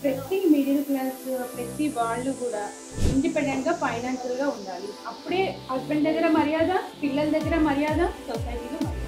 ప్రతి middle class ప్రతి వాళ్ళు కూడా ఇండిపెండెంట్గా ఫైనాన్షియల్గా ఉండాలి. అప్పుడే హస్బెండ్ దగ్గర మర్యాద, పిల్లల దగ్గర మర్యాద, సొసైటీలో మర్యాద.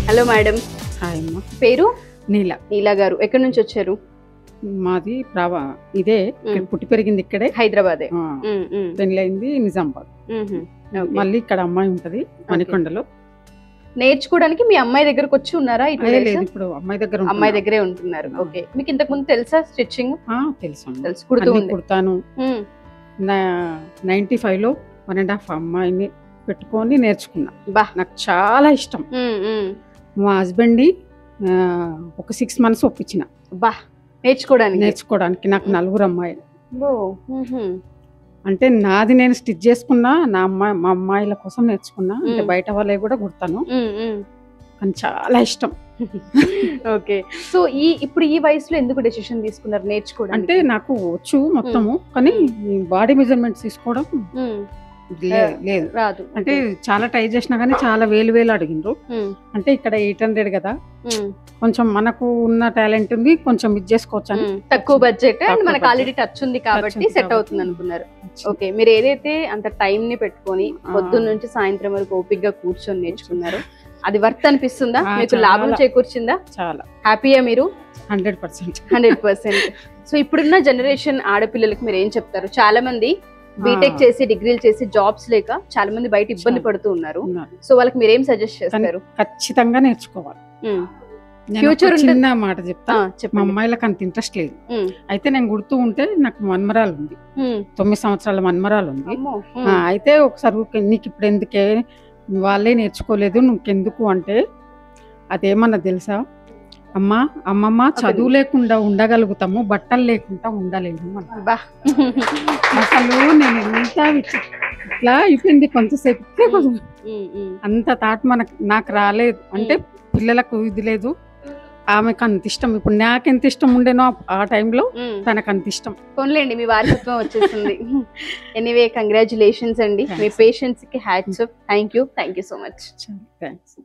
Hello madam. హాయ్ అమ్మ. పేరు? నీల. నీలా గారు. ఎక్కడి నుంచి వచ్చారు? మాది ఇదే పుట్టి పెరిగింది ఇక్కడే, హైదరాబాదే. పెళ్ళైంది నిజామాబాద్. మళ్ళీ ఇక్కడ అమ్మాయి ఉంటది మణికొండలో. నేర్చుకోవడానికి మీ అమ్మాయి దగ్గరకు వచ్చి ఉన్నారా? లేదు, ఇప్పుడు అమ్మాయి దగ్గరే ఉంటున్నారు. ఓకే. మీకు ఇంతకు ముందు తెలుసా స్టిచ్చింగ్? తెలుసు, కుడతాను. 95 లో 1.5 అమ్మాయిని పెట్టుకొని నేర్చుకున్నా. నాకు చాలా ఇష్టం. మా హస్బెండ్ ఒక 6 months ఒప్పించిన నేర్చుకోవడానికి. నాకు 4 అమ్మాయిలు. అంటే నాది నేను స్టిచ్ చేసుకున్నా, మా అమ్మాయిల కోసం నేర్చుకున్నా. అంటే బయట వాళ్ళవి కూడా కుడతాను, కానీ చాలా ఇష్టం. ఓకే. సో ఇప్పుడు ఈ వయసులో ఎందుకు డెసిషన్ తీసుకున్నారు నేర్చుకోవడం? అంటే నాకు వచ్చు మొత్తము, కానీ బాడీ మెజర్మెంట్స్ తీసుకోవడం లేదు, రాదు. అంటే చాలా ట్రై చేసినా కానీ చాలా వేలు అడిగిండ్రు. అంటే ఇక్కడ 800 కదా, కొంచెం మనకు ఉన్న టాలెంట్ ఉంది, కొంచెం ఇది చేసుకోవచ్చు అని. తక్కువ బడ్జెట్ అండ్ మనకు ఆల్రెడీ టచ్ ఉంది కాబట్టి సెట్ అవుతుంది అనుకున్నారు. ఓకే. మీరు ఏదైతే అంత టైం ని పెట్టుకొని పొద్దున్న నుంచి సాయంత్రం వరకు ఓపిక్ గా కూర్చొని నేర్చుకున్నారు, అది వర్త్ అనిపిస్తుందా? మీకు లాభం చేకూర్చిందా? చాలా హ్యాపీయా మీరు? 100%. సో ఇప్పుడున్న జనరేషన్ ఆడపిల్లలకి మీరు ఏం చెప్తారు? చాలా మంది బీటెక్ చేసి డిగ్రీలు చేసి జాబ్స్ లేక చాలా మంది బయట ఇబ్బంది పడుతూ ఉన్నారు. సో వాళ్ళకి మీరేం సజెస్ట్ చేస్తారు? ఖచ్చితంగా నేర్చుకోవాలి. ఫ్యూచర్ చిన్న మాట చెప్తా. మా అమ్మాయిలకు అంత ఇంట్రెస్ట్ లేదు. అయితే నేను గుర్తూ ఉంటే నాకు మన్మరాలు ఉంది, 9 సంవత్సరాల మన్మరాలు ఉంది. అయితే ఒకసారి నీకు ఇప్పుడు ఎందుకే, వాళ్ళే నేర్చుకోలేదు నువ్వుకెందుకు అంటే, అదేమన్నా తెలుసా అమ్మమ్మ, చదువు లేకుండా ఉండగలుగుతాము, బట్టలు లేకుండా ఉండలేము. అసలు నేను ఎంత ఇట్లా అయిపోయింది కొంతసేపు. అంత థాట్ నాకు రాలేదు. అంటే పిల్లలకు ఇది లేదు, ఆమెకు అంత ఇష్టం. ఇప్పుడు నాకెంత ఇష్టం ఉండేనో ఆ టైంలో తనకు అంత ఇష్టం. కొనలేండి, మీ వారసత్వం వచ్చేసింది. ఎనీవే, కంగ్రాచులేషన్స్ అండి. మీ పేషెన్స్ కి hats off. Thank you so much. Thanks.